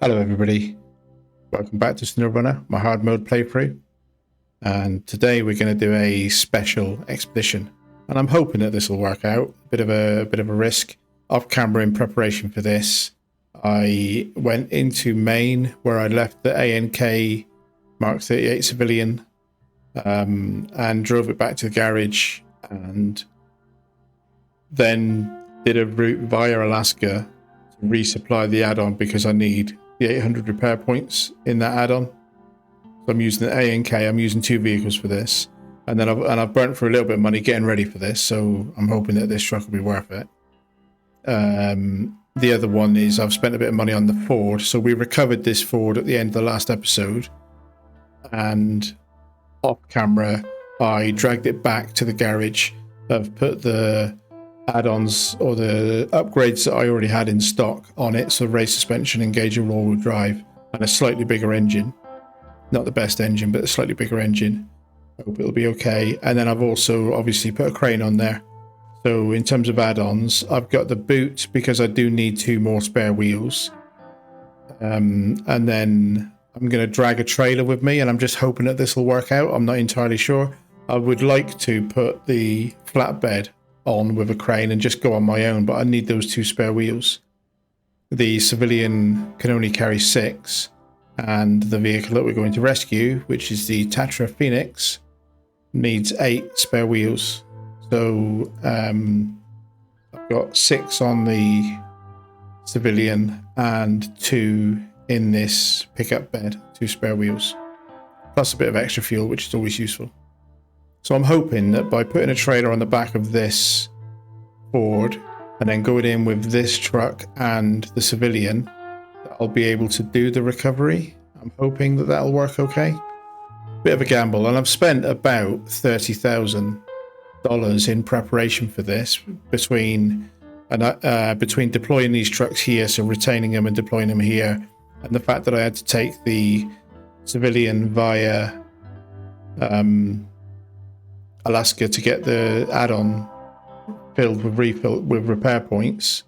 Hello everybody, welcome back to SnowRunner, my hard mode playthrough, and today we're going to do a special expedition, and I'm hoping that this will work out. Bit of a risk. Off camera in preparation for this, I went into Maine where I left the ANK Mark 38 civilian and drove it back to the garage, and then did a route via Alaska to resupply the add-on because I need the 800 repair points in that add-on. So I'm using the ANK. I'm using 2 vehicles for this, and then I've burnt for a little bit of money getting ready for this. So I'm hoping that this truck will be worth it. The other one is I've spent a bit of money on the Ford. So we recovered this Ford at the end of the last episode, and off camera I dragged it back to the garage. I've put the add-ons or the upgrades that I already had in stock on it, so race suspension, engager, all-wheel drive, and a slightly bigger engine. Not the best engine, but a slightly bigger engine. I hope it'll be okay. And then I've also obviously put a crane on there. So in terms of add-ons, I've got the boot because I do need 2 more spare wheels, and then I'm going to drag a trailer with me, and I'm just hoping that this will work out. I'm not entirely sure. I would like to put the flatbed on with a crane and just go on my own, but I need those 2 spare wheels. The civilian can only carry 6, and the vehicle that we're going to rescue, which is the Tatra Phoenix, needs 8 spare wheels. So I've got 6 on the civilian and 2 in this pickup bed, 2 spare wheels, plus a bit of extra fuel, which is always useful. So I'm hoping that by putting a trailer on the back of this Ford and then going in with this truck and the civilian, that I'll be able to do the recovery. I'm hoping that that'll work okay. Bit of a gamble, and I've spent about $30,000 in preparation for this between deploying these trucks here, so retaining them and deploying them here, and the fact that I had to take the civilian via Alaska to get the add-on filled with repair points.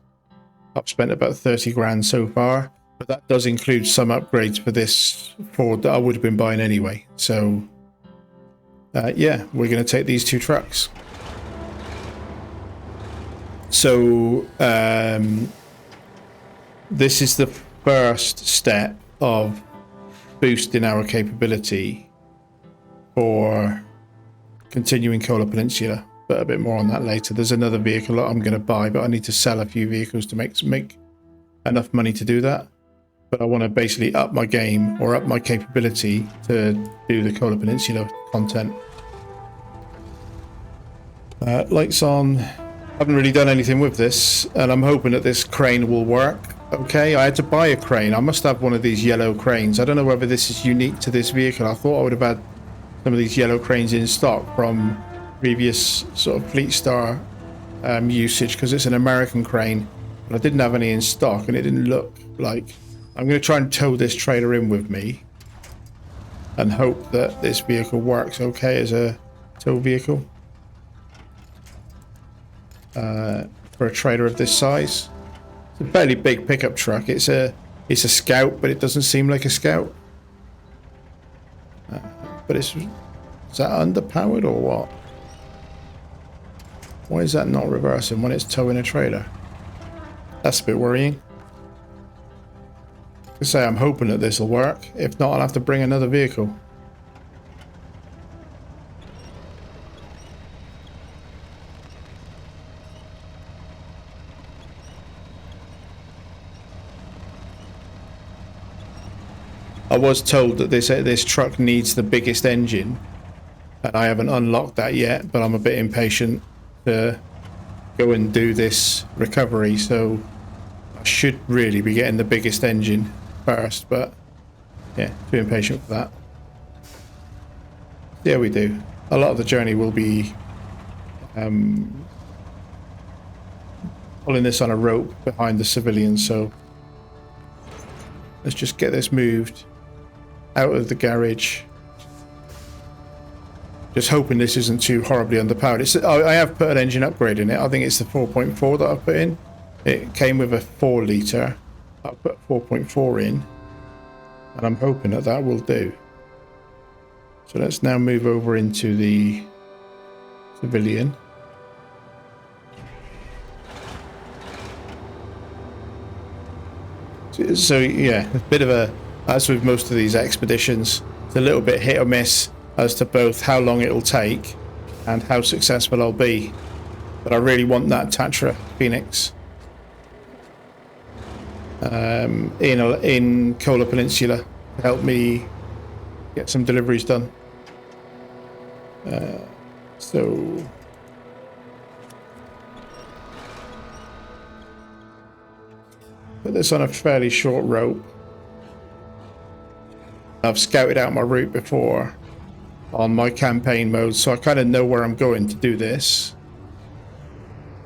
I've spent about 30 grand so far, but that does include some upgrades for this Ford that I would have been buying anyway. So yeah, we're going to take these 2 trucks. So this is the first step of boosting our capability for continuing Kola Peninsula, but a bit more on that later. There's another vehicle that I'm going to buy, but I need to sell a few vehicles to make enough money to do that. But I want to basically up my game, or up my capability to do the Kola Peninsula content. Lights on. Haven't really done anything with this, and I'm hoping that this crane will work okay. I had to buy a crane. I must have one of these yellow cranes. I don't know whether this is unique to this vehicle. I thought I would have had some of these yellow cranes in stock from previous sort of Fleet Star usage, because it's an American crane, but I didn't have any in stock, and it didn't look like. I'm going to try and tow this trailer in with me and hope that this vehicle works okay as a tow vehicle for a trailer of this size. It's a fairly big pickup truck. It's a Scout, but it doesn't seem like a Scout. But is that underpowered or what? Why is that not reversing when it's towing a trailer? That's a bit worrying. I say I'm hoping that this will work. If not, I'll have to bring another vehicle. I was told that this truck needs the biggest engine, and I haven't unlocked that yet, but I'm a bit impatient to go and do this recovery, so I should really be getting the biggest engine first, but yeah, too impatient for that. Yeah, we do. A lot of the journey will be pulling this on a rope behind the civilians, so let's just get this moved out of the garage. Just hoping this isn't too horribly underpowered. I have put an engine upgrade in it. I think it's the 4.4 that I've put in. It came with a 4 litre. I put 4.4 in, And I'm hoping that that will do. So let's now move over into the civilian. So yeah, a bit of a, as with most of these expeditions, it's a little bit hit or miss as to both how long it'll take and how successful I'll be. But I really want that Tatra Phoenix in Kola Peninsula to help me get some deliveries done. So put this on a fairly short rope. I've scouted out my route before on my campaign mode, so I kind of know where I'm going to do this.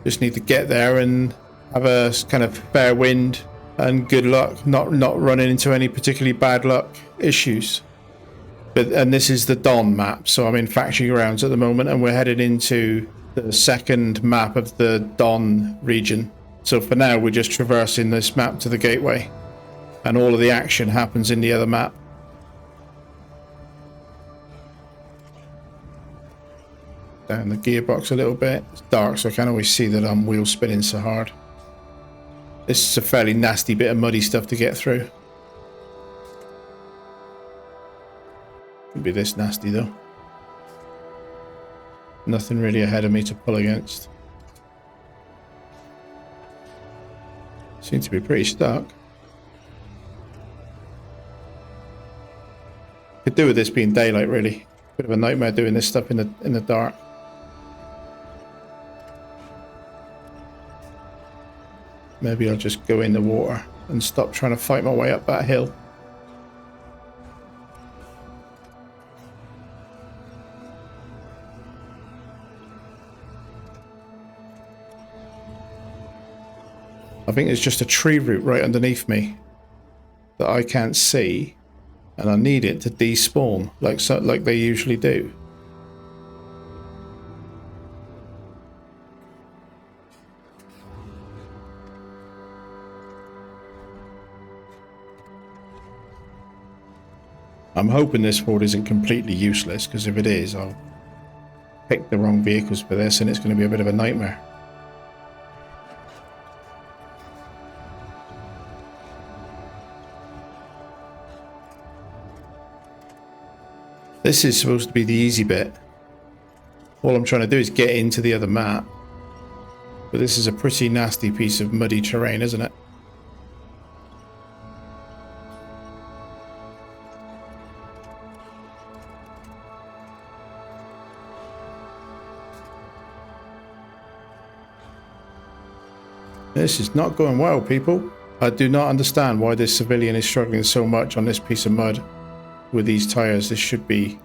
Just need to get there and have a kind of fair wind and good luck, not running into any particularly bad luck issues. And this is the Don map, so I'm in factory grounds at the moment, and we're headed into the second map of the Don region. So for now, we're just traversing this map to the gateway, and all of the action happens in the other map. Down the gearbox a little bit. It's dark, so I can't always see that I'm wheel spinning so hard. This is a fairly nasty bit of muddy stuff to get through. Could be this nasty though. Nothing really ahead of me to pull against. Seem to be pretty stuck. Could do with this being daylight, really. Bit of a nightmare doing this stuff in the dark. Maybe I'll just go in the water and stop trying to fight my way up that hill. I think there's just a tree root right underneath me that I can't see, and I need it to despawn like they usually do. I'm hoping this ford isn't completely useless, because if it is, I'll pick the wrong vehicles for this and it's going to be a bit of a nightmare. This is supposed to be the easy bit. All I'm trying to do is get into the other map. But this is a pretty nasty piece of muddy terrain, isn't it? This is not going well, people. I do not understand why this civilian is struggling so much on this piece of mud. With these tires, this should be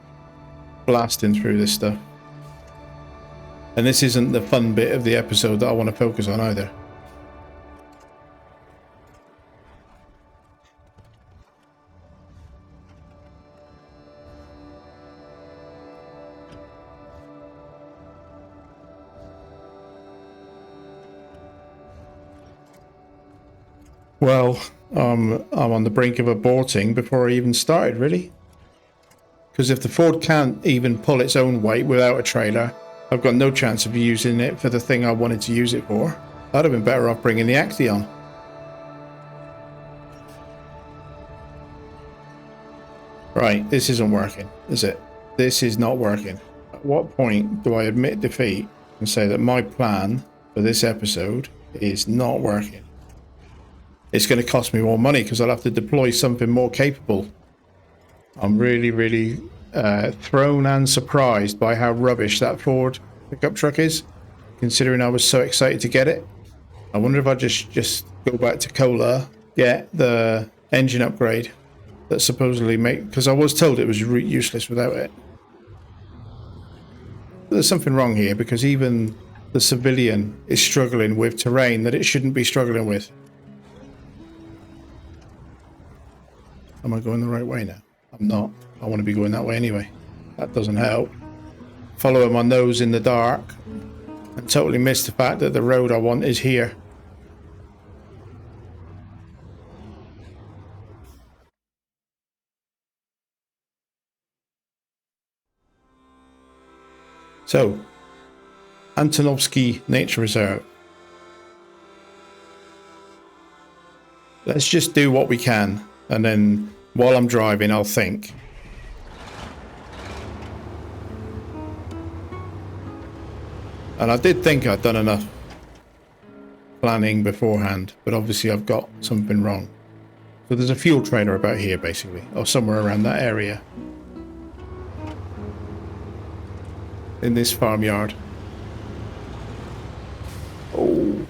blasting through this stuff. And this isn't the fun bit of the episode that I want to focus on either. Well, I'm on the brink of aborting before I even started, really. Because if the Ford can't even pull its own weight without a trailer, I've got no chance of using it for the thing I wanted to use it for. I'd have been better off bringing the Action. Right, this isn't working, is it? This is not working. At what point do I admit defeat and say that my plan for this episode is not working? It's going to cost me more money because I'll have to deploy something more capable. I'm really thrown and surprised by how rubbish that Ford pickup truck is, considering I was so excited to get it. I wonder if I just go back to Kola, get the engine upgrade that supposedly because I was told it was useless without it. But there's something wrong here, because even the civilian is struggling with terrain that it shouldn't be struggling with. Am I going the right way now? I'm not. I want to be going that way anyway. That doesn't help. Following my nose in the dark and totally miss the fact that the road I want is here. So, Antonovsky Nature Reserve. Let's just do what we can, and then while I'm driving, I'll think. And I did think I'd done enough planning beforehand, but obviously I've got something wrong. So there's a fuel trailer about here, basically, or somewhere around that area. In this farmyard. Oh.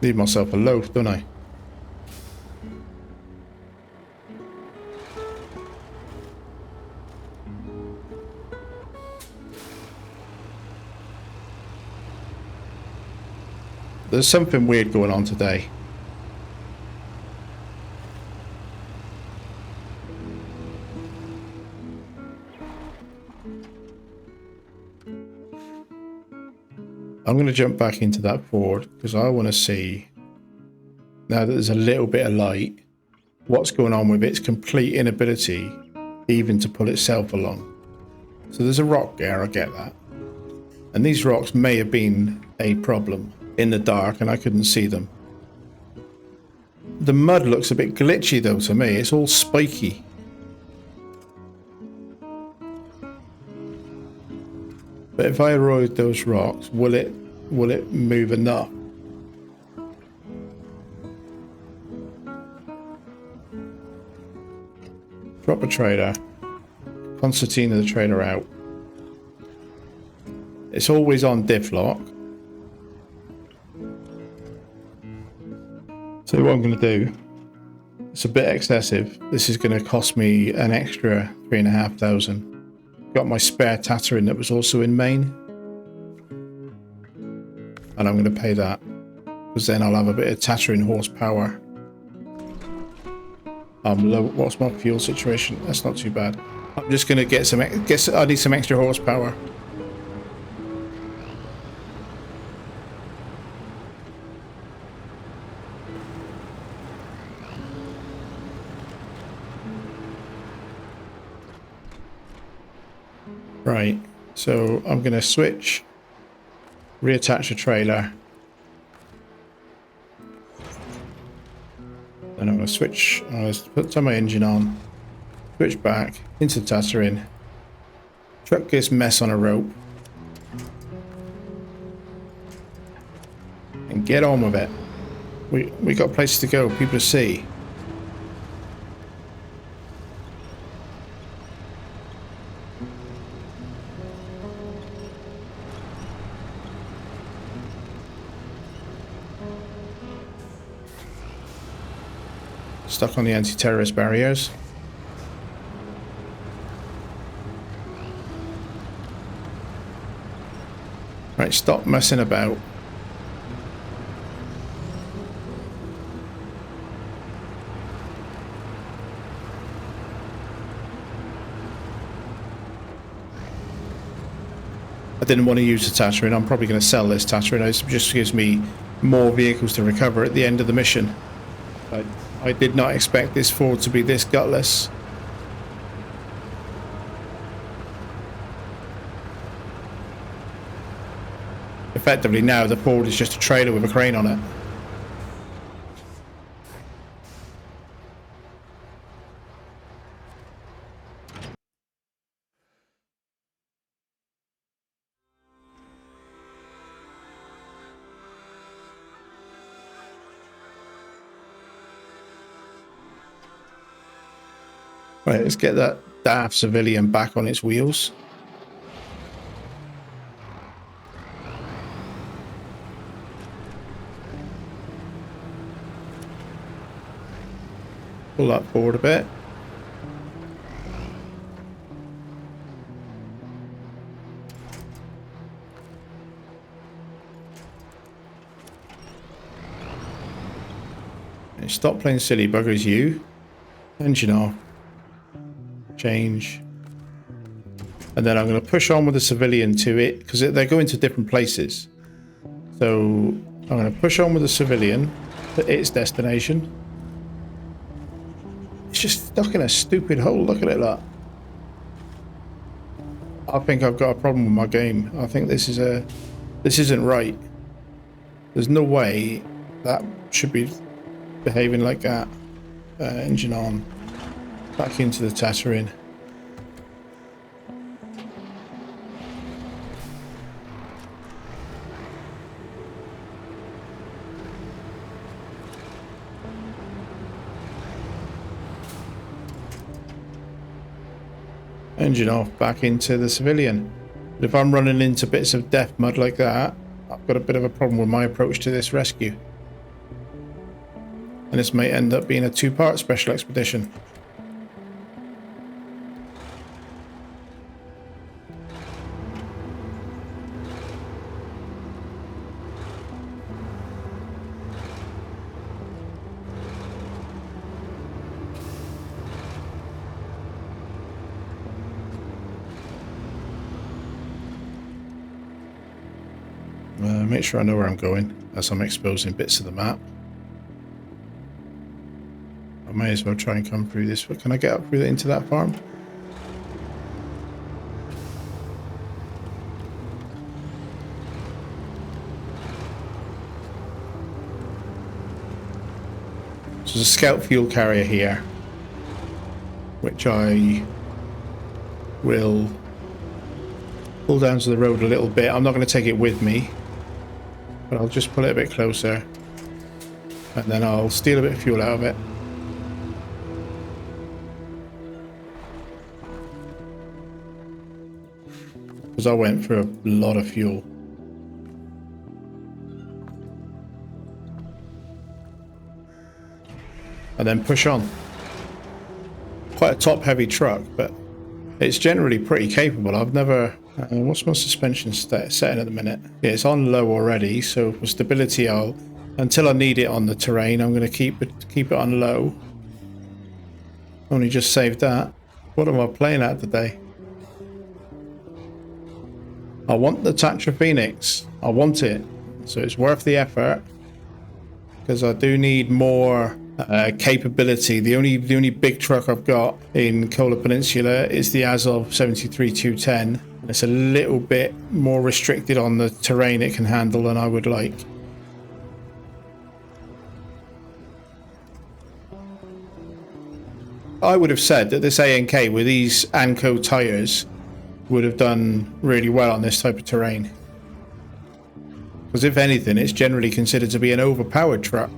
Leave myself a loaf, don't I? There's something weird going on today. I'm going to jump back into that Ford because I want to see, now that there's a little bit of light, what's going on with its complete inability even to pull itself along. So there's a rock there, I get that. And these rocks may have been a problem in the dark and I couldn't see them. The mud looks a bit glitchy though to me, it's all spiky. But if I avoid those rocks, will it move enough? Drop a trailer. Concertina the trailer out. It's always on diff lock. So what I'm going to do, it's a bit excessive. This is going to cost me an extra 3,500. Got my spare Tatra in that was also in Maine. And I'm going to pay that. Because then I'll have a bit of Tatra in horsepower. Low. What's my fuel situation? That's not too bad. I'm just going to get some, I need some extra horsepower. Right, so I'm going to switch, reattach the trailer, then I'm going to switch, turn my engine on, switch back into the Tatra in, truck this mess on a rope, and get on with it. We got places to go, people to see. Stuck on the anti-terrorist barriers. Right, stop messing about. I didn't want to use the Tatra, and I'm probably going to sell this Tatra, and it just gives me more vehicles to recover at the end of the mission. I did not expect this Ford to be this gutless. Effectively now the Ford is just a trailer with a crane on it. Right, let's get that daft civilian back on its wheels. Pull that forward a bit. And stop playing silly buggers, you. Engine off. Change. And then I'm going to push on with the civilian to it because they're going to different places. So I'm going to push on with the civilian to its destination. It's just stuck in a stupid hole. Look at it, look. I think I've got a problem with my game. I think this isn't right. There's no way that should be behaving like that. Engine on. Back into the Tatra. Engine off, back into the civilian. But if I'm running into bits of death mud like that, I've got a bit of a problem with my approach to this rescue. And this may end up being a two-part special expedition. Make sure I know where I'm going as I'm exposing bits of the map. I may as well try and come through this. Can I get up through into that farm? So there's a scout fuel carrier here, which I will pull down to the road a little bit. I'm not going to take it with me, but I'll just pull it a bit closer, and then I'll steal a bit of fuel out of it. Because I went for a lot of fuel. And then push on. Quite a top-heavy truck, but it's generally pretty capable. I've never... what's my suspension setting at the minute? Yeah, it's on low already, so for stability, until I need it on the terrain, I'm going to keep it on low. Only just saved that. What am I playing at today? I want the Tatra Phoenix. I want it, so it's worth the effort, because I do need more capability. The only big truck I've got in Kola Peninsula is the Azov 73-210. It's a little bit more restricted on the terrain it can handle than I would like. I would have said that this ANK with these Anco tyres would have done really well on this type of terrain. Because if anything, it's generally considered to be an overpowered truck.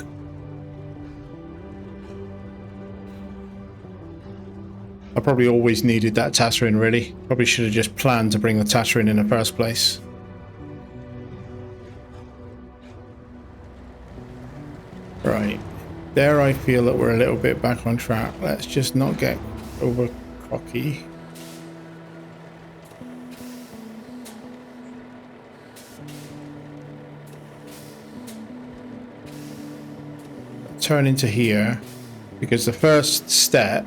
I probably always needed that Tatra in, really. Probably should have just planned to bring the Tatra in the first place. Right. There I feel that we're a little bit back on track. Let's just not get over cocky. Turn into here, because the first step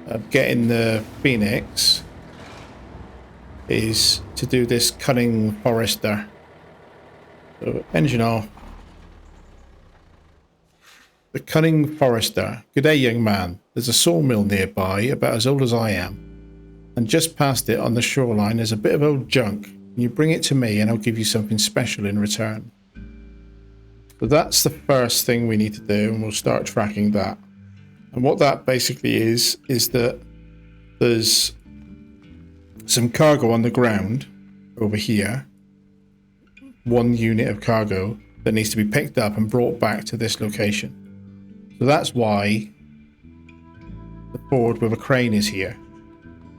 of getting the Phoenix is to do this cunning forester. So engine off. The cunning forester. Good day, young man. There's a sawmill nearby, about as old as I am. And just past it on the shoreline there's a bit of old junk. You bring it to me and I'll give you something special in return. So that's the first thing we need to do, and we'll start tracking that. And what that basically is that there's some cargo on the ground over here. One unit of cargo that needs to be picked up and brought back to this location. So that's why the Ford with a crane is here.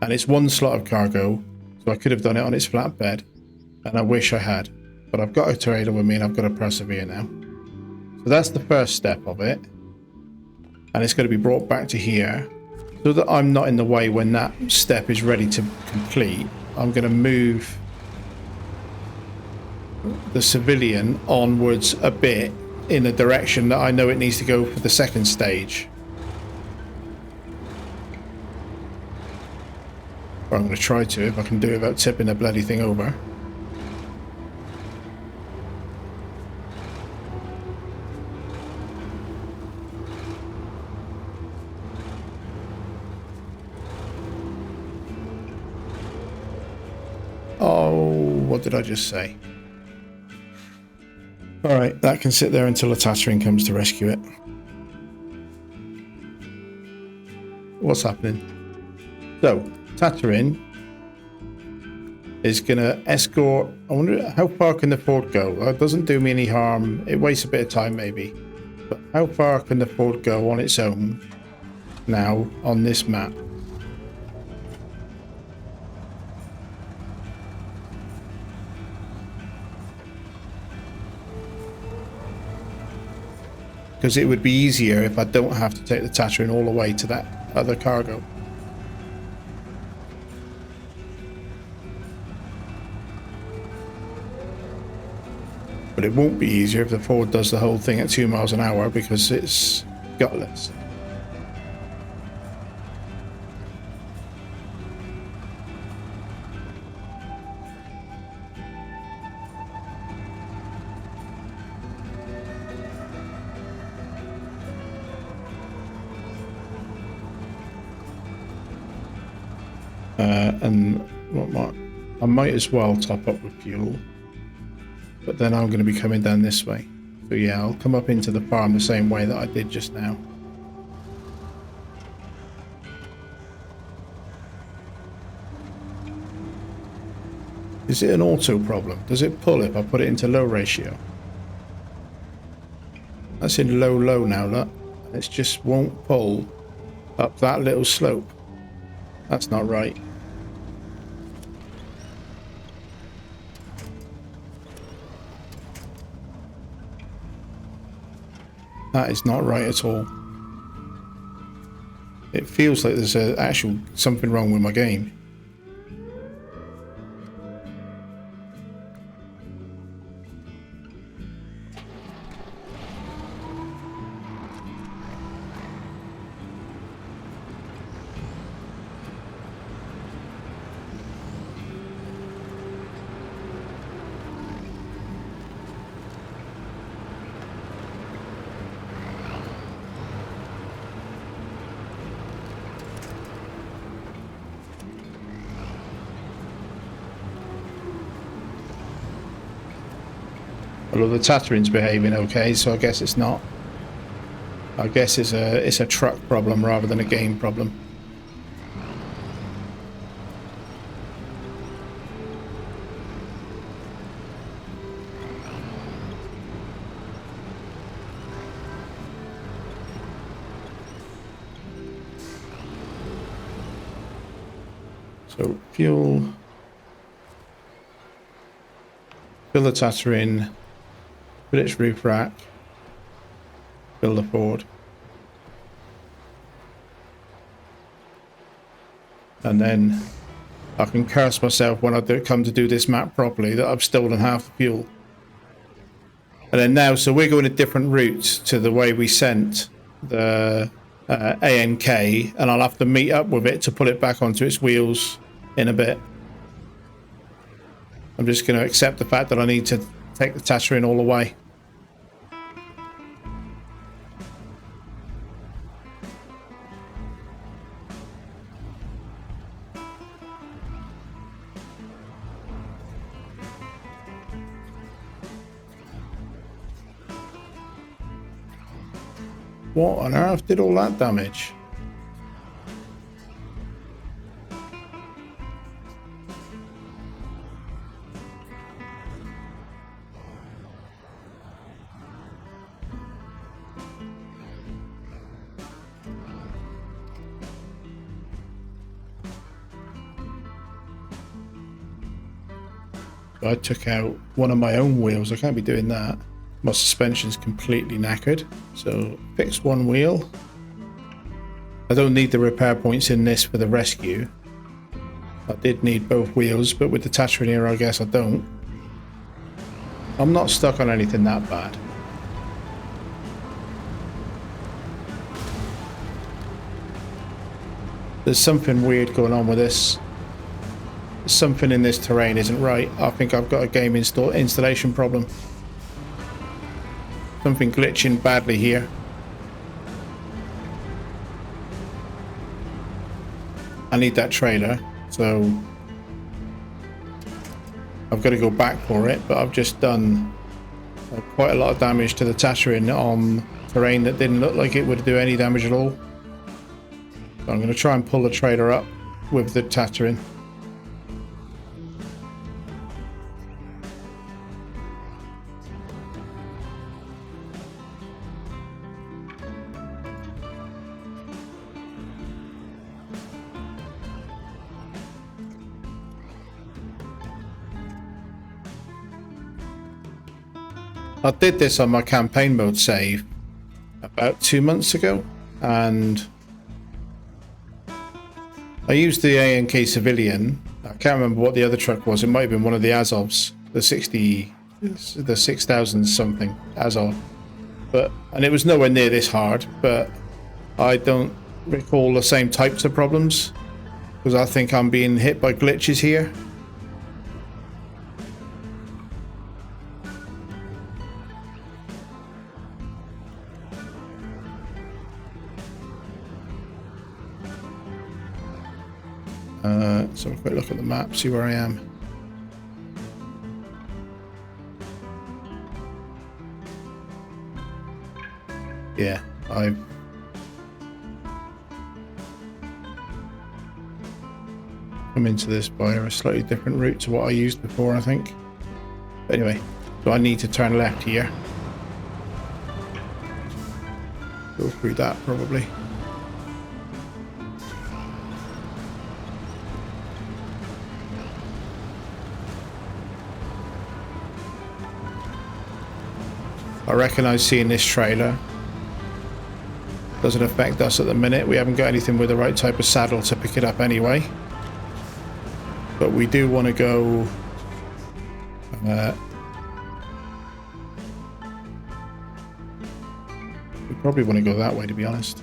And it's one slot of cargo, so I could have done it on its flatbed, and I wish I had. But I've got a trailer with me and I've got to persevere now. So that's the first step of it. And it's going to be brought back to here. So that I'm not in the way when that step is ready to complete, I'm going to move the civilian onwards a bit in the direction that I know it needs to go for the second stage. Or I'm going to try to, if I can do it without tipping the bloody thing over. Oh, what did I just say? All right, that can sit there until a Tatra comes to rescue it. What's happening? So, Tatra is going to escort. I wonder how far can the Ford go? Well, it doesn't do me any harm. It wastes a bit of time maybe. But how far can the Ford go on its own now on this map? Because it would be easier if I don't have to take the Tatra all the way to that other cargo. But it won't be easier if the Ford does the whole thing at 2 miles an hour because it's gutless. And I might as well top up with fuel. But then I'm going to be coming down this way. So yeah, I'll come up into the farm the same way that I did just now. Is it an auto problem? Does it pull if I put it into low ratio? That's in low now, look. It just won't pull up that little slope. That's not right. That is not right at all. It feels like there's actual something wrong with my game. Although the Tatran's behaving okay, so I guess it's not. I guess it's a truck problem rather than a game problem. So fuel, fill the Tatra, put its roof rack, fill the Ford, and then I can curse myself when I come to do this map properly that I've stolen half the fuel. And then now, so we're going a different route to the way we sent the ANK, and I'll have to meet up with it to put it back onto its wheels in a bit. I'm just going to accept the fact that I need to take the Tatra all the way. What on earth did all that damage? I took out one of my own wheels. I can't be doing that. My suspension's completely knackered. So fix one wheel. I don't need the repair points in this for the rescue. I did need both wheels, but with the Tatra here, I guess I don't. I'm not stuck on anything that bad. There's something weird going on with this. Something in this terrain isn't right. I think I've got a game installation problem. Something glitching badly here. I need that trailer, so I've got to go back for it, but I've just done quite a lot of damage to the Tatra on terrain that didn't look like it would do any damage at all. So I'm going to try and pull the trailer up with the Tatra in. I did this on my campaign mode save about 2 months ago, and I used the ANK Civilian. I can't remember what the other truck was. It might have been one of the Azovs, the 6,000 something Azov. And it was nowhere near this hard, but I don't recall the same types of problems, because I think I'm being hit by glitches here. So a quick look at the map, see where I am. Yeah, I've come into this by a slightly different route to what I used before, I think. But anyway, so I need to turn left here. Go through that probably. I recognise seeing this trailer. Doesn't affect us at the minute. We haven't got anything with the right type of saddle to pick it up anyway. But we do want to go... we probably want to go that way, to be honest.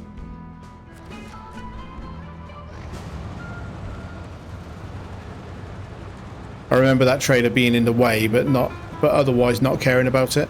I remember that trailer being in the way, but otherwise not caring about it.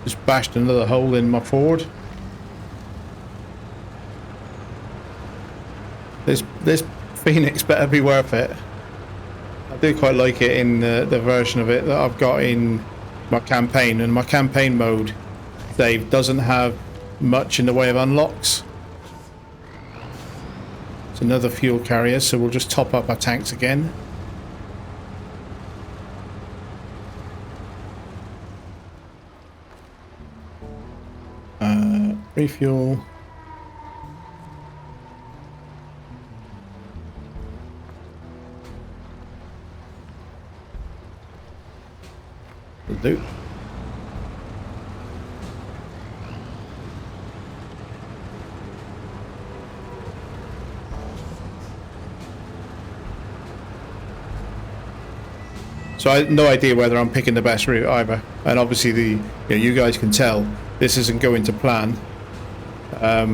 Just bashed another hole in my Ford. This Phoenix better be worth it. I do quite like it in the version of it that I've got in my campaign, and my campaign mode save doesn't have much in the way of unlocks. It's another fuel carrier, so we'll just top up our tanks again. Refuel. Will do. So I have no idea whether I'm picking the best route either, and obviously you guys can tell this isn't going to plan. How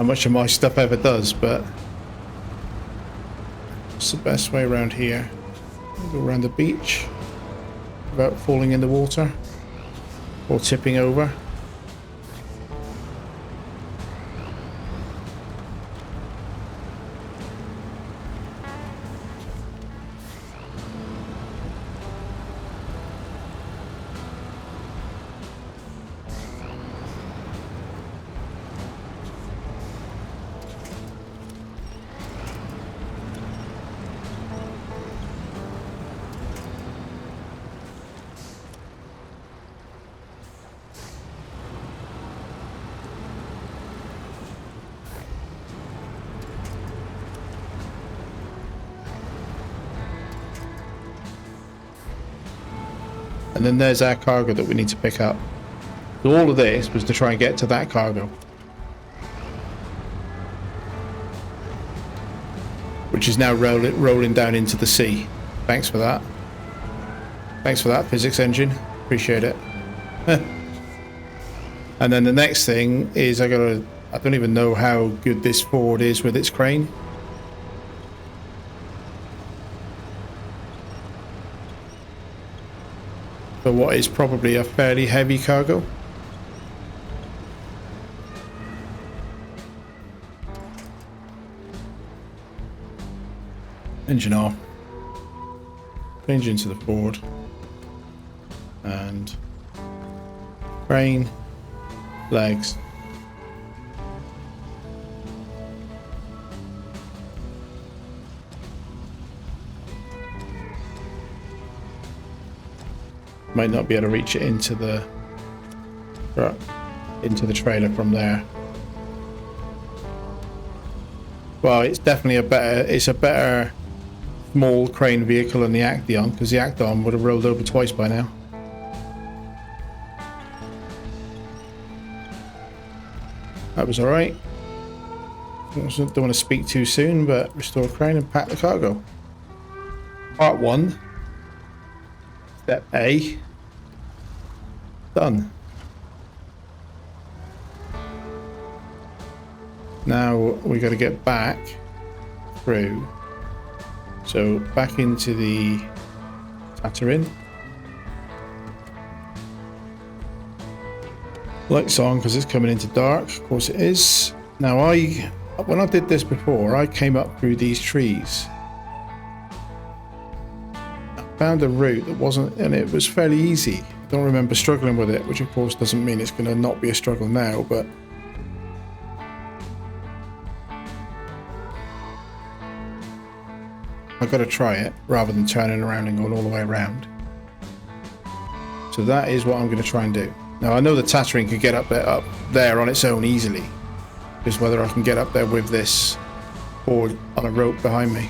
much of my stuff ever does, but what's the best way around here? Go around the beach without falling in the water or tipping over. And then there's our cargo that we need to pick up. So all of this was to try and get to that cargo. which is now rolling down into the sea. Thanks for that. Thanks for that, physics engine. Appreciate it. And then the next thing is I don't even know how good this Ford is with its crane. For what is probably a fairly heavy cargo. Engine off. Change into the Ford. And crane, legs. Might not be able to reach it into the trailer from there. Well, it's definitely a better small crane vehicle than the Acteon, because the Acteon would have rolled over twice by now. That was alright. Don't want to speak too soon, but restore crane and pack the cargo. Part 1. Step A. Done. Now we got to get back through. So back into the Tatra. Lights on because it's coming into dark. Of course it is. Now when I did this before, I came up through these trees. Found a route that wasn't, and it was fairly easy. I don't remember struggling with it, which of course doesn't mean it's going to not be a struggle now, but I've got to try it rather than turning around and going all the way around. So that is what I'm going to try and do. Now I know the Tatra could get up there on its own easily. Just whether I can get up there with this board on a rope behind me.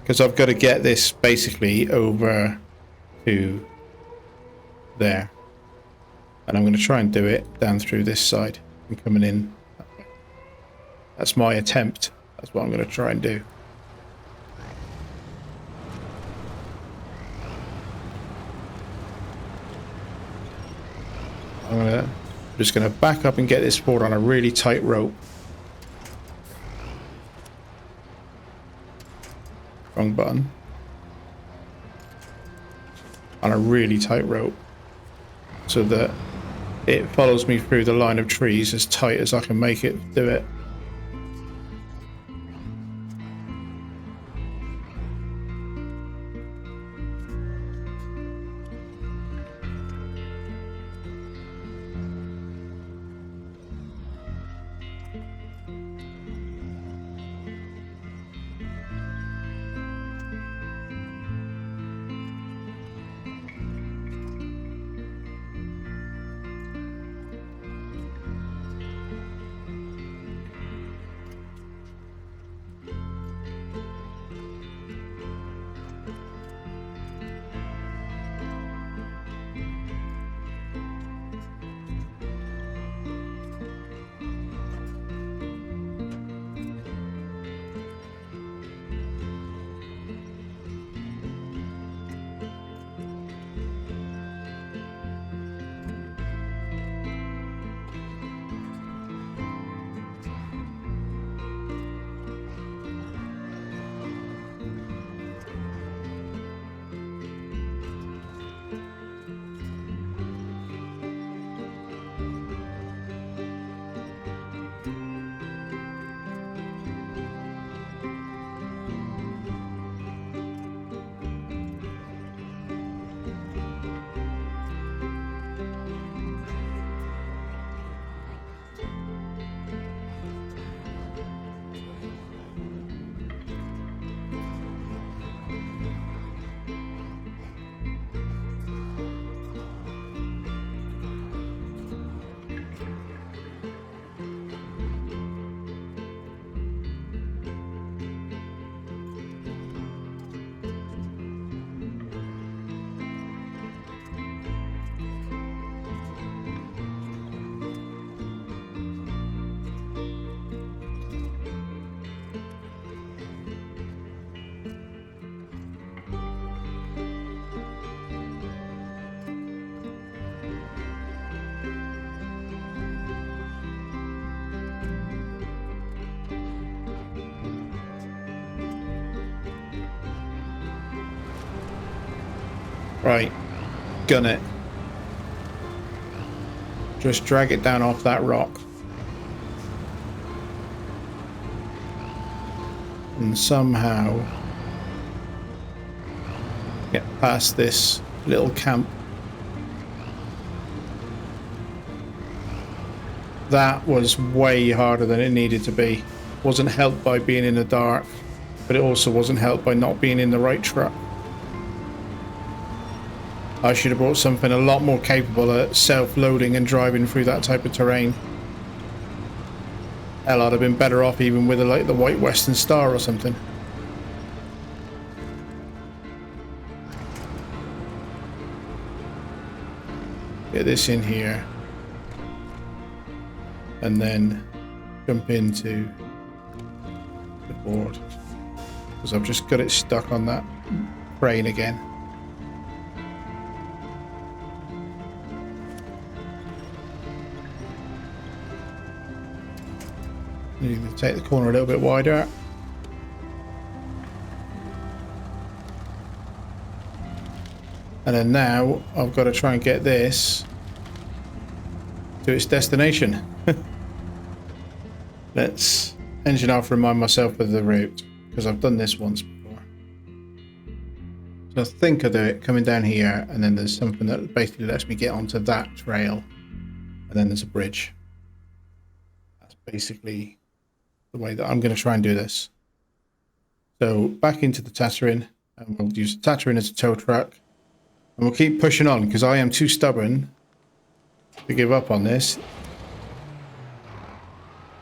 Because I've got to get this basically over to there. And I'm going to try and do it down through this side and coming in. That's my attempt. That's what I'm going to try and do. I'm just going to back up and get this forward on a really tight rope. Wrong button. On a really tight rope, so that it follows me through the line of trees as tight as I can make it do it. Right, gun it. Just drag it down off that rock. And somehow get past this little camp. That was way harder than it needed to be. Wasn't helped by being in the dark, but it also wasn't helped by not being in the right truck. I should have brought something a lot more capable at self-loading and driving through that type of terrain. Hell, I'd have been better off even with like the White Western Star or something. Get this in here. And then jump into the board. Because I've just got it stuck on that crane again. Need to take the corner a little bit wider. And then now I've got to try and get this to its destination. Let's engine off, remind myself of the route, because I've done this once before. So I think I'll do it coming down here, and then there's something that basically lets me get onto that trail, and then there's a bridge. That's basically the way that I'm going to try and do this. So back into the Tatra, and we'll use the Tatra as a tow truck, and we'll keep pushing on because I am too stubborn to give up on this.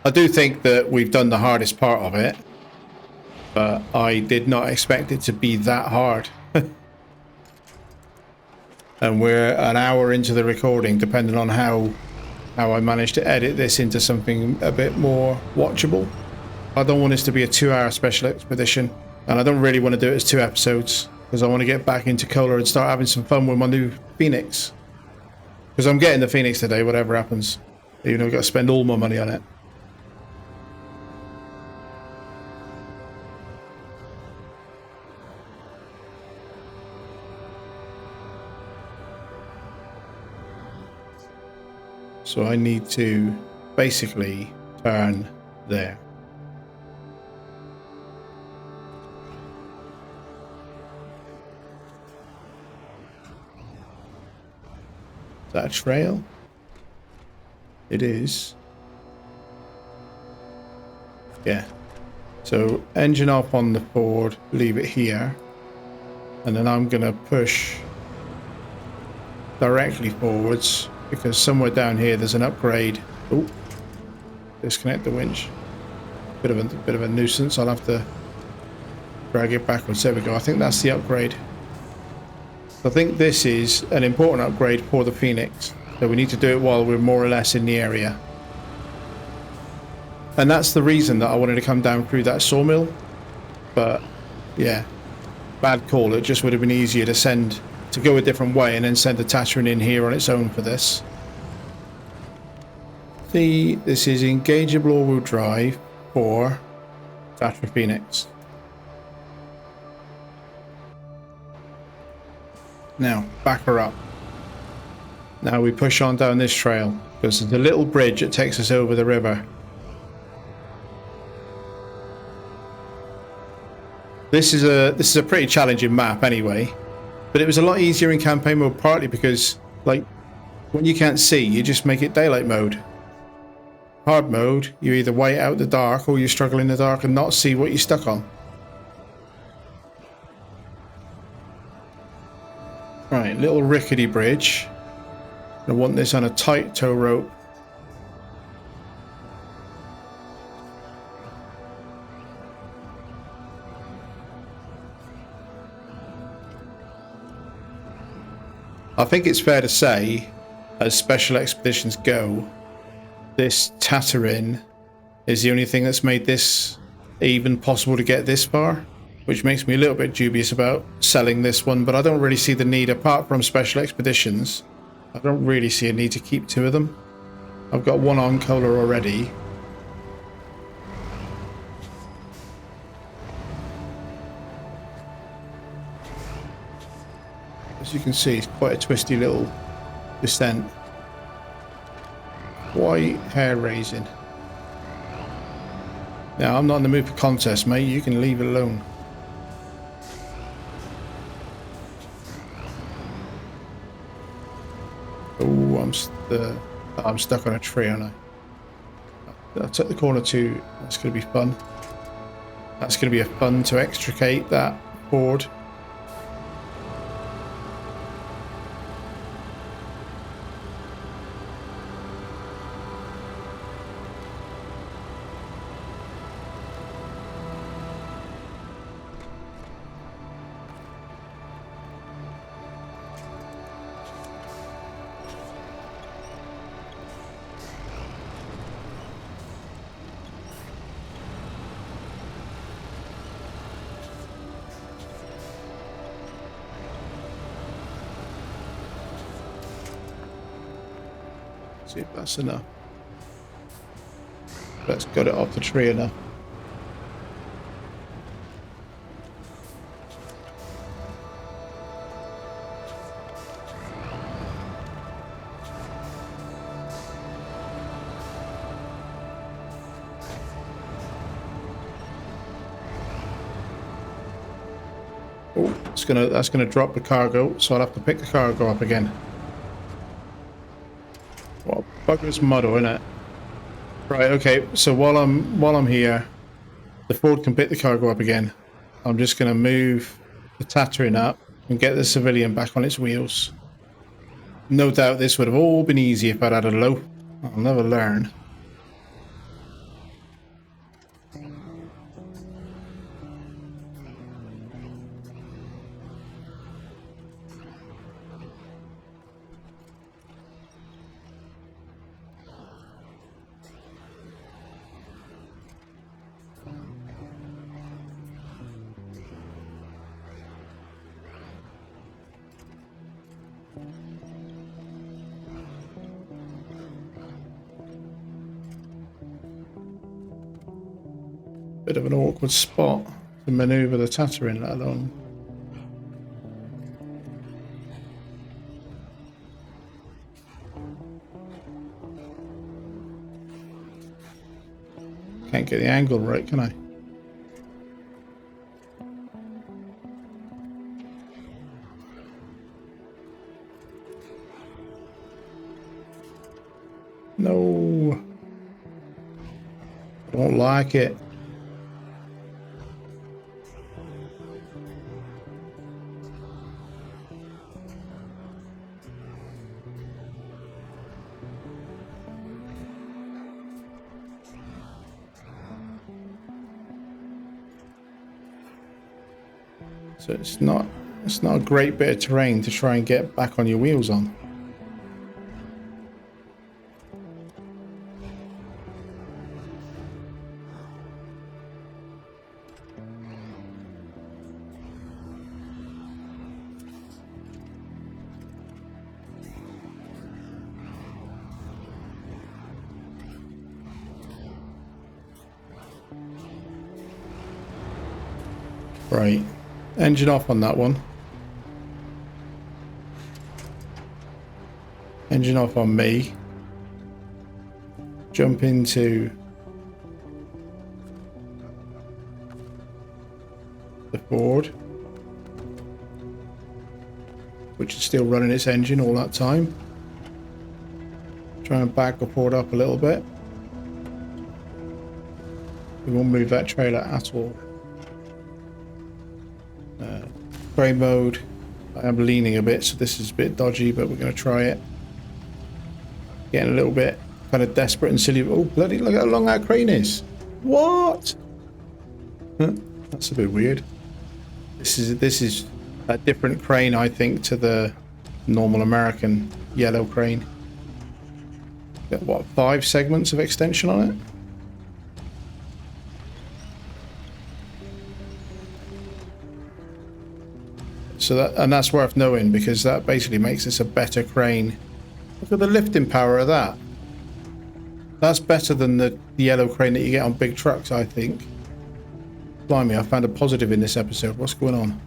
I do think that we've done the hardest part of it, but I did not expect it to be that hard. And we're an hour into the recording, depending on how I manage to edit this into something a bit more watchable. I don't want this to be a 2-hour special expedition, and I don't really want to do it as 2 episodes, because I want to get back into Kohler and start having some fun with my new Phoenix. Because I'm getting the Phoenix today, whatever happens. Even though I've got to spend all my money on it. So I need to basically turn there. Is that a trail? It is. Yeah. So engine off on the Ford, leave it here. And then I'm going to push directly forwards, because somewhere down here there's an upgrade. Oh, disconnect the winch. Bit of a nuisance. I'll have to drag it backwards. There we go. I think that's the upgrade. I think this is an important upgrade for the Phoenix. So we need to do it while we're more or less in the area. And that's the reason that I wanted to come down through that sawmill. But yeah, bad call. It just would have been easier to go a different way and then send the Tatra in here on its own for this. See, this is engageable all-wheel drive for Tatra Phoenix. Now, back her up. Now we push on down this trail, because there's a little bridge that takes us over the river. This is a pretty challenging map anyway, but it was a lot easier in campaign mode, partly because, like, when you can't see, you just make it daylight mode. Hard mode, you either white out the dark or you struggle in the dark and not see what you're stuck on. Right, little rickety bridge. I want this on a tight tow rope. I think it's fair to say, as special expeditions go, this Tatra is the only thing that's made this even possible to get this far, which makes me a little bit dubious about selling this one, but I don't really see the need, apart from special expeditions, I don't really see a need to keep 2 of them. I've got one on Kohler already. As you can see, it's quite a twisty little descent. Quite hair-raising. Now, I'm not in the mood for contest, mate. You can leave it alone. Oh, I'm stuck on a tree, aren't I? I took the corner too. That's going to be fun. That's going to be a fun to extricate that board. See if that's enough. That's got it off the tree enough. Oh, that's gonna drop the cargo, so I'll have to pick the cargo up again. What a bugger's muddle, isn't it? Right, okay, so while I'm here, the Ford can pick the cargo up again. I'm just gonna move the Tatra up and get the civilian back on its wheels. No doubt this would have all been easy if I'd had a loaf. I'll never learn. Bit of an awkward spot to manoeuvre the Tatra in, let alone. Can't get the angle right, can I? No. I don't like it. So it's not a great bit of terrain to try and get back on your wheels on. Right. Engine off on that one. Engine off on me. Jump into the Ford, which is still running its engine all that time. Try and back the Ford up a little bit. We won't move that trailer at all. Grey mode. I am leaning a bit, so this is a bit dodgy, but we're going to try it. Getting a little bit kind of desperate and silly. Oh, bloody, look how long that crane is. What? Huh? That's a bit weird. This is a different crane, I think, to the normal American yellow crane. Got, what, 5 segments of extension on it? So that's worth knowing, because that basically makes this a better crane. Look at the lifting power of that. That's better than the yellow crane that you get on big trucks, I think. Blimey, I found a positive in this episode. What's going on?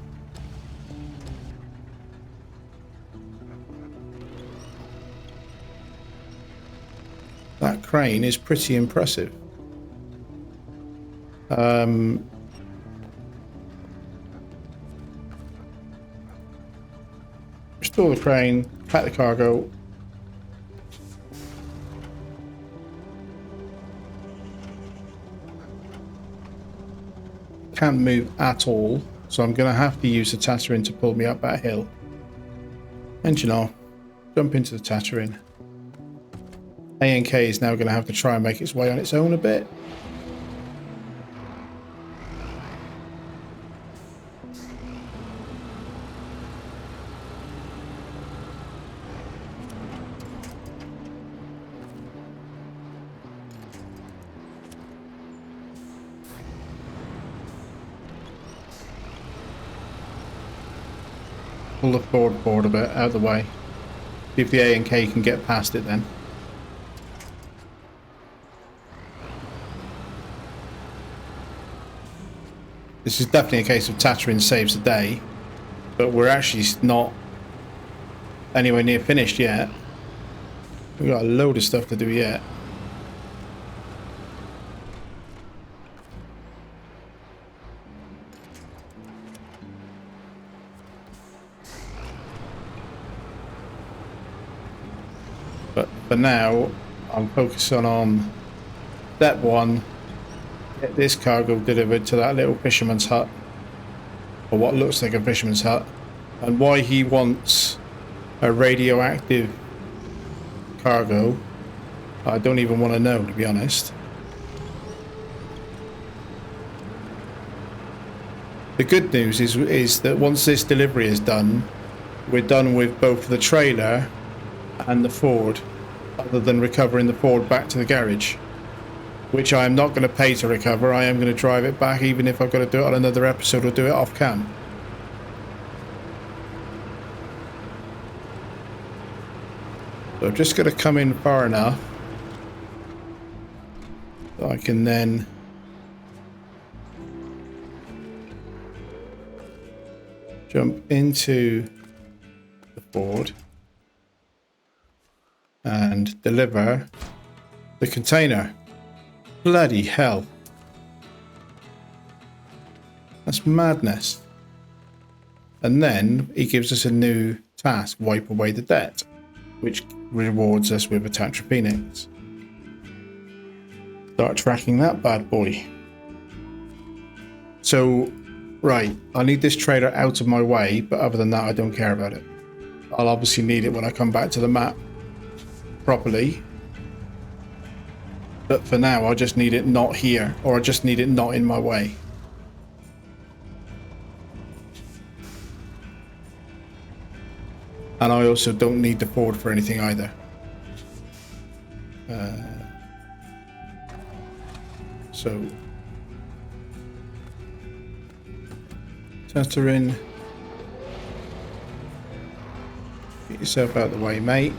crane is pretty impressive. Restore the crane, pack the cargo. Can't move at all, so I'm going to have to use the Tatra to pull me up that hill. Engine off, jump into the Tatra. A&K is now going to have to try and make its way on its own a bit. Pull the forward a bit out of the way. See if the A&K can get past it then. This is definitely a case of Tatra saves the day, but we're actually not anywhere near finished yet. We've got a load of stuff to do yet. But for now, I'm focusing on step one. Get this cargo delivered to that little fisherman's hut, or what looks like a fisherman's hut. And why he wants a radioactive cargo, I don't even want to know, to be honest. The good news is that once this delivery is done, we're done with both the trailer and the Ford, other than recovering the Ford back to the garage, which I am not going to pay to recover. I am going to drive it back, even if I've got to do it on another episode or do it off cam. So I've just got to come in far enough that I can then jump into the Ford and deliver the container. Bloody hell. That's madness. And then he gives us a new task, wipe away the debt, which rewards us with a Tatra Phoenix. Start tracking that bad boy. So, right, I need this trailer out of my way, but other than that I don't care about it. I'll obviously need it when I come back to the map properly. But for now, I just need it not here, or I just need it not in my way. And I also don't need the Ford for anything either. So, Tatra in. Get yourself out of the way, mate.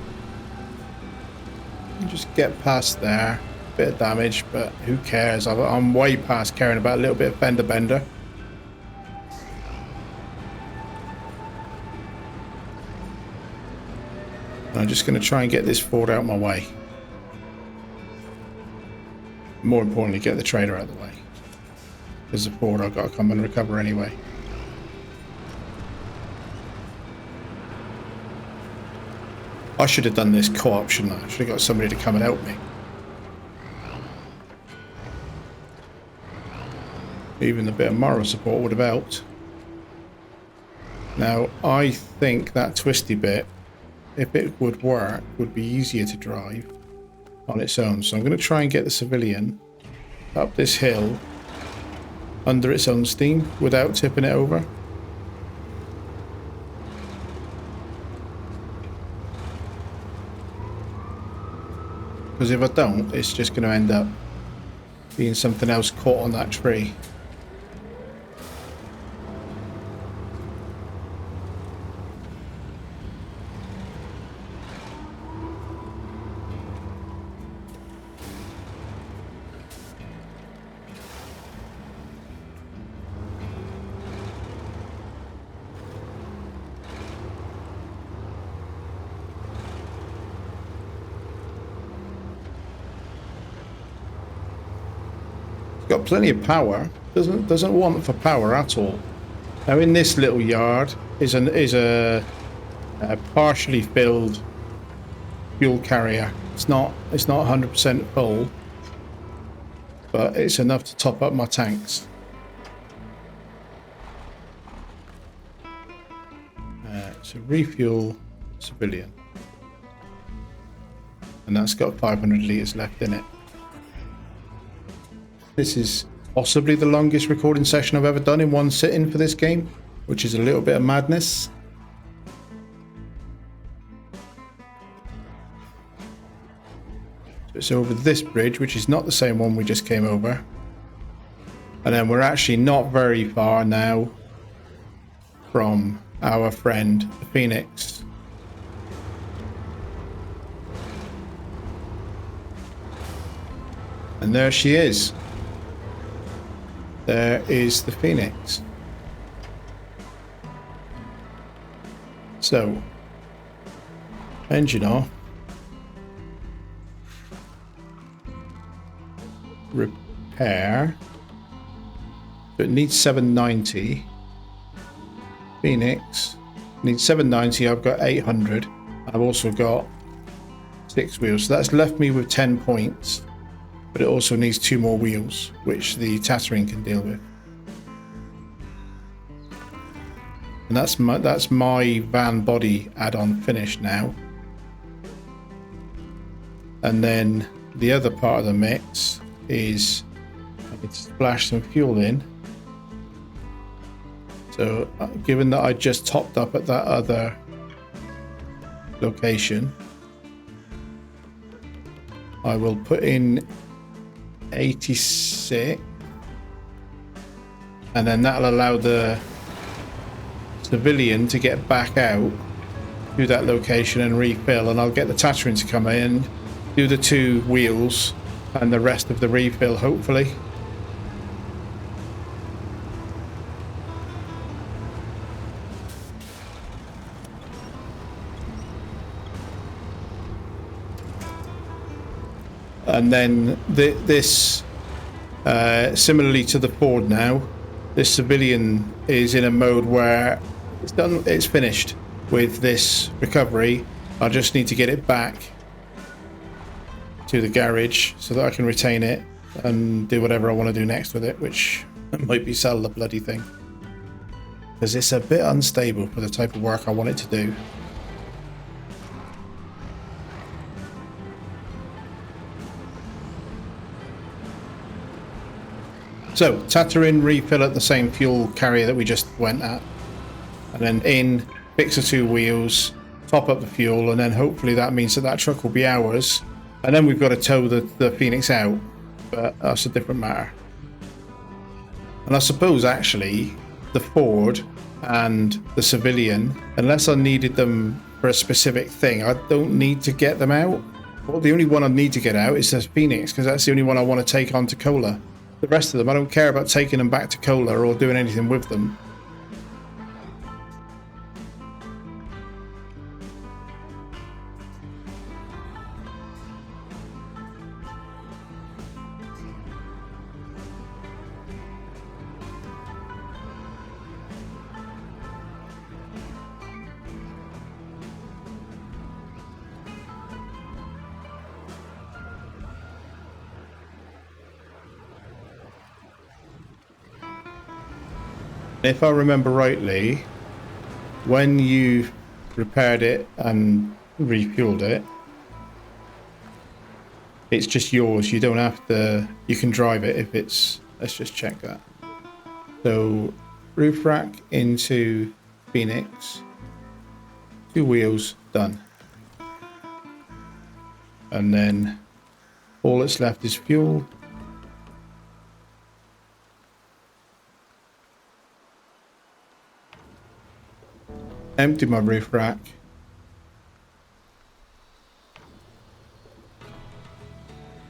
Just get past there. Bit of damage, but who cares? I'm way past caring about a little bit of fender bender. I'm just going to try and get this Ford out of my way. More importantly, get the trailer out of the way. Because the Ford I've got to come and recover anyway. I should have done this co-op, shouldn't I? I should have got somebody to come and help me. Even a bit of moral support would have helped. Now, I think that twisty bit, if it would work, would be easier to drive on its own. So I'm going to try and get the civilian up this hill under its own steam without tipping it over. Because if I don't, it's just going to end up being something else caught on that tree. got plenty of power. Doesn't want for power at all. Now in this little yard is a partially filled fuel carrier. It's not 100% full, but it's enough to top up my tanks. So refuel civilian, and that's got 500 litres left in it. This is possibly the longest recording session I've ever done in one sitting for this game, which is a little bit of madness. So it's over this bridge, which is not the same one we just came over. And then we're actually not very far now from our friend, the Phoenix. And there she is. There is the Phoenix. So, engine off. Repair. So it needs 790. Phoenix needs 790. I've got 800. I've also got 6 wheels. So that's left me with 10 points. But it also needs 2 more wheels, which the Tatra can deal with. And that's my van body add-on finished now. And then the other part of the mix is I need to splash some fuel in. So given that I just topped up at that other location, I will put in 86, and then that'll allow the civilian to get back out to that location and refill, and I'll get the Tatran to come in, do the 2 wheels and the rest of the refill, hopefully. And then this, similarly to the Ford now, this civilian is in a mode where it's done, it's finished with this recovery. I just need to get it back to the garage so that I can retain it and do whatever I want to do next with it, which might be sell the bloody thing. Because it's a bit unstable for the type of work I want it to do. So, Tatra in, refill at the same fuel carrier that we just went at. And then in, fix the 2 wheels, top up the fuel, and then hopefully that means that that truck will be ours. And then we've got to tow the Phoenix out, but that's a different matter. And I suppose actually, the Ford and the civilian, unless I needed them for a specific thing, I don't need to get them out. Well, the only one I need to get out is the Phoenix, because that's the only one I want to take on to Cola. The rest of them, I don't care about taking them back to Cola or doing anything with them. If I remember rightly, when you repaired it and refueled it, it's just yours. You don't have to, you can drive it if it's, let's just check that. So roof rack into Phoenix, 2 wheels, done. And then all that's left is fuel. Empty my roof rack.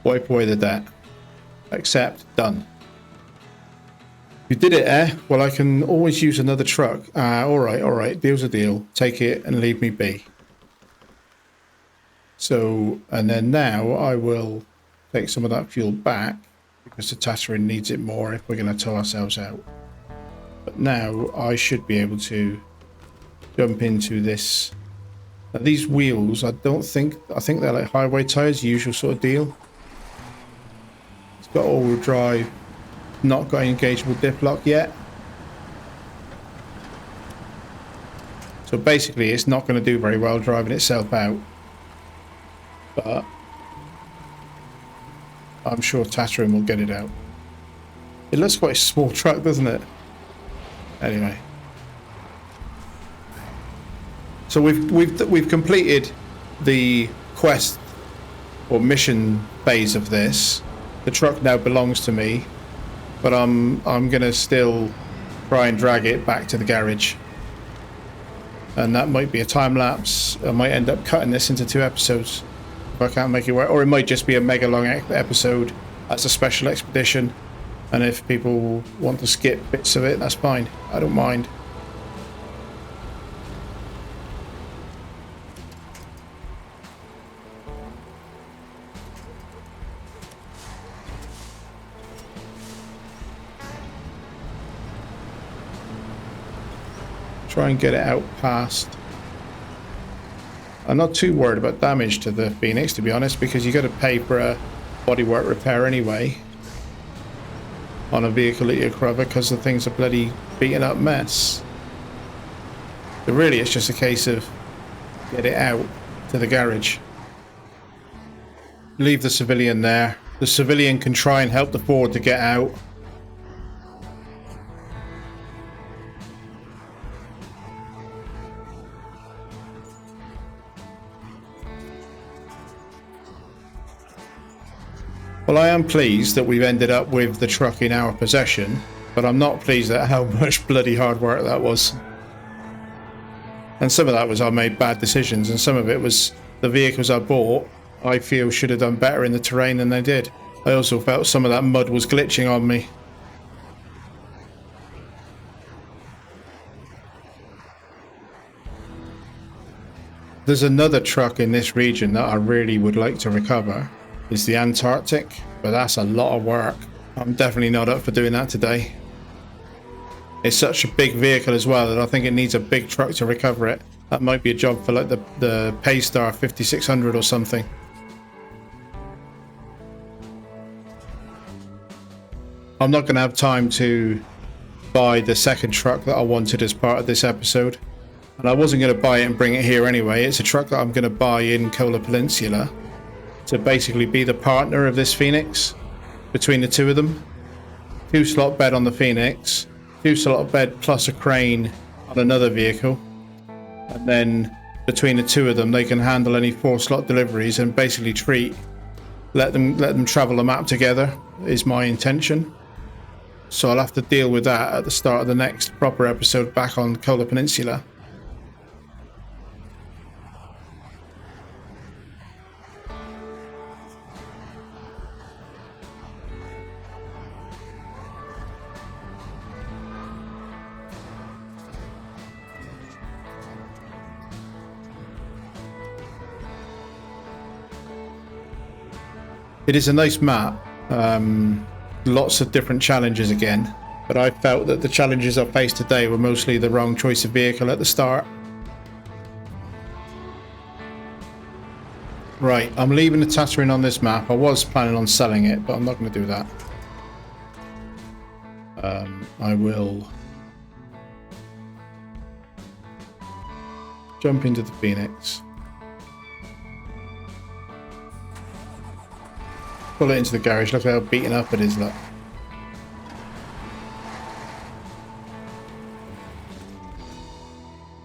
Wipe away the debt. Accept. Done. You did it, eh? Well, I can always use another truck. Alright. Deal's a deal. Take it and leave me be. So, and then now I will take some of that fuel back because the Tatra needs it more if we're going to tow ourselves out. But now I should be able to jump into this. Now these wheels, I think they're like highway tires, usual sort of deal. It's got all-wheel drive, not got an engageable diff lock yet. So basically it's not going to do very well driving itself out. But I'm sure Tatra will get it out. It looks quite a small truck, doesn't it? Anyway. So we've completed the quest or mission phase of this. The truck now belongs to me, but I'm gonna still try and drag it back to the garage. And that might be a time lapse. I might end up cutting this into 2 episodes if I can't make it work, or it might just be a mega long episode as a special expedition. And if people want to skip bits of it, that's fine. I don't mind. Try and get it out past. I'm not too worried about damage to the Phoenix, to be honest, because you got to pay for a bodywork repair anyway on a vehicle that you recover, because the thing's a bloody beaten up mess. So really it's just a case of get it out to the garage. Leave the civilian there. The civilian can try and help the Ford to get out. Well, I am pleased that we've ended up with the truck in our possession, but I'm not pleased at how much bloody hard work that was. And some of that was I made bad decisions, and some of it was the vehicles I bought, I feel should have done better in the terrain than they did. I also felt some of that mud was glitching on me. There's another truck in this region that I really would like to recover. Is the Antarctic, but that's a lot of work. I'm definitely not up for doing that today. It's such a big vehicle as well that I think it needs a big truck to recover it. That might be a job for like the Paystar 5600 or something. I'm not going to have time to buy the second truck that I wanted as part of this episode, and I wasn't going to buy it and bring it here anyway. It's a truck that I'm going to buy in Kola Peninsula to basically be the partner of this Phoenix between the two of them. 2-slot bed on the Phoenix, 2-slot bed plus a crane on another vehicle, and then between the two of them they can handle any 4-slot deliveries and basically let them travel the map together is my intention. So I'll have to deal with that at the start of the next proper episode back on Kola Peninsula. It is a nice map, lots of different challenges again, but I felt that the challenges I faced today were mostly the wrong choice of vehicle at the start. Right, I'm leaving the Tatra in on this map. I was planning on selling it, but I'm not going to do that. I will jump into the Phoenix. Pull it into the garage. Look how beaten up it is, look.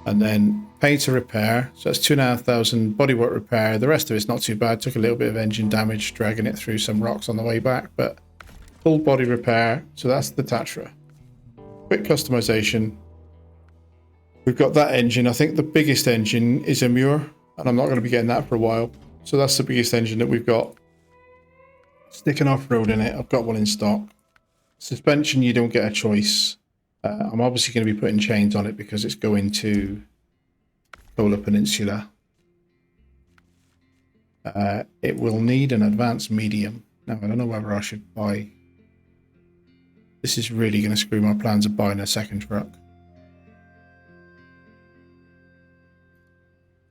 And then pay to repair. So that's 2,500 bodywork repair. The rest of it's not too bad. Took a little bit of engine damage dragging it through some rocks on the way back, but full body repair. So that's the Tatra. Quick customization. We've got that engine. I think the biggest engine is a Muir, and I'm not going to be getting that for a while. So that's the biggest engine that we've got. Stick an off-road in it. I've got one in stock. Suspension, you don't get a choice. I'm obviously going to be putting chains on it because it's going to Kola Peninsula. It will need an advanced medium. Now, I don't know whether I should buy This is really going to screw my plans of buying a second truck.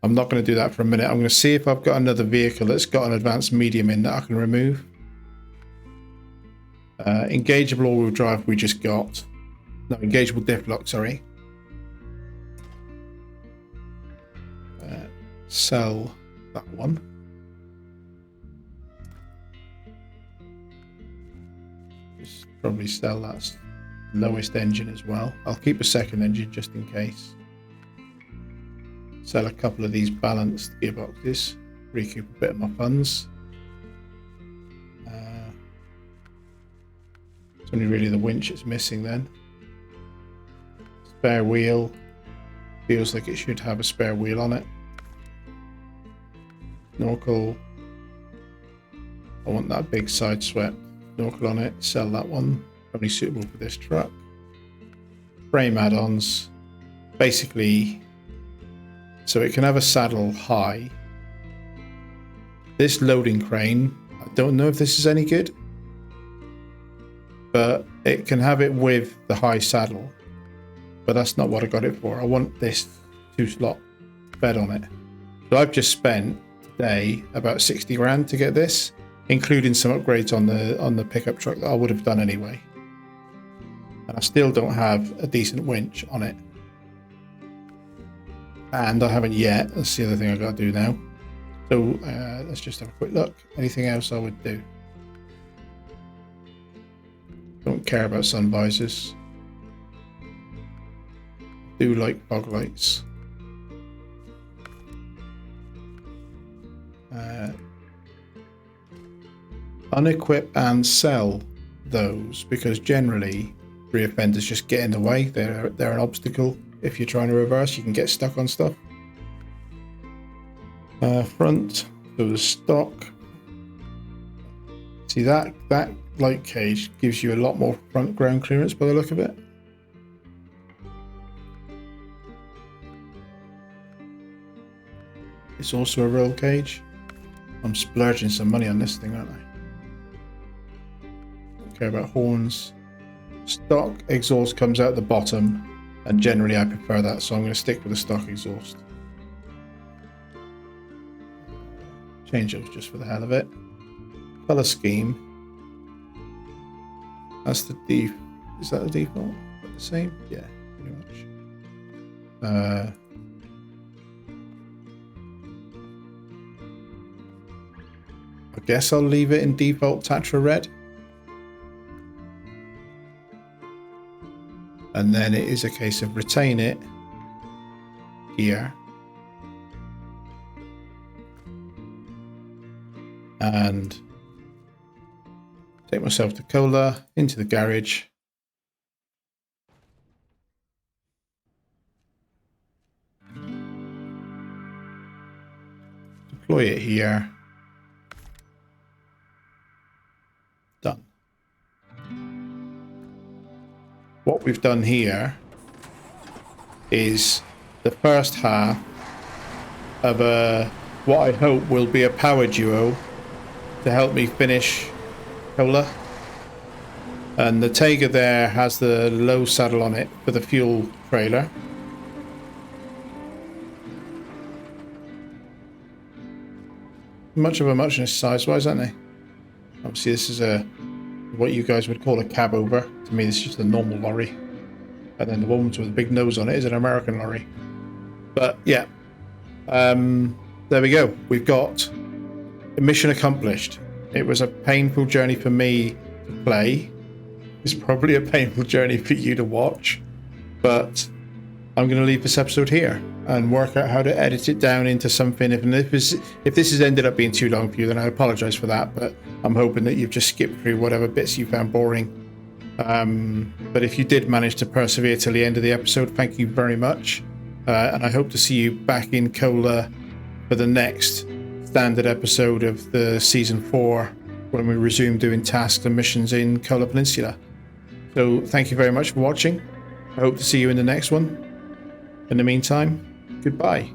I'm not going to do that for a minute. I'm going to see if I've got another vehicle that's got an advanced medium in that I can remove. Engageable all-wheel drive we just got. No, engageable diff lock, sorry. Sell that one. Just probably sell that lowest engine as well. I'll keep a second engine just in case. Sell a couple of these balanced gearboxes. Recoup a bit of my funds. It's only really the winch it's missing then. Spare wheel. Feels like it should have a spare wheel on it. Snorkel. I want that big side swept snorkel on it. Sell that one. Probably suitable for this truck. Frame add-ons. Basically, so it can have a saddle high. This loading crane, I don't know if this is any good, but it can have it with the high saddle. But that's not what I got it for. I want this 2-slot bed on it. So I've just spent today about 60 grand to get this, including some upgrades on the pickup truck that I would have done anyway. And I still don't have a decent winch on it. And I haven't yet. That's the other thing I got to do now. So let's just have a quick look. Anything else I would do? Don't care about sun visors. Do like fog lights. Unequip and sell those, because generally rear fenders just get in the way. They're an obstacle. If you're trying to reverse, you can get stuck on stuff. Front, so the stock. See that light cage gives you a lot more front ground clearance by the look of it. It's also a roll cage. I'm splurging some money on this thing, aren't I? Don't care about horns. Stock exhaust comes out the bottom, and generally I prefer that, so I'm going to stick with the stock exhaust. Change those just for the hell of it. Color scheme. That's the is that the default? The same? Yeah, pretty much. I guess I'll leave it in default Tatra red. And then it is a case of retain it here. And take myself to Cola, into the garage. Deploy it here. Done. What we've done here is the first half of what I hope will be a power duo to help me finish Cola. And the Tega there has the low saddle on it for the fuel trailer. Much of a muchness size-wise, aren't they? Obviously this is what you guys would call a cab over. To me this is just a normal lorry. And then the one with the big nose on it is an American lorry. But yeah, there we go. We've got a mission accomplished. It was a painful journey for me to play. It's probably a painful journey for you to watch. But I'm going to leave this episode here and work out how to edit it down into something. If this has ended up being too long for you, then I apologize for that. But I'm hoping that you've just skipped through whatever bits you found boring. But if you did manage to persevere till the end of the episode, thank you very much. And I hope to see you back in Cola for the next standard episode of the season 4 when we resume doing tasks and missions in Cola Peninsula. So thank you very much for watching. I hope to see you in the next one. In the meantime, goodbye.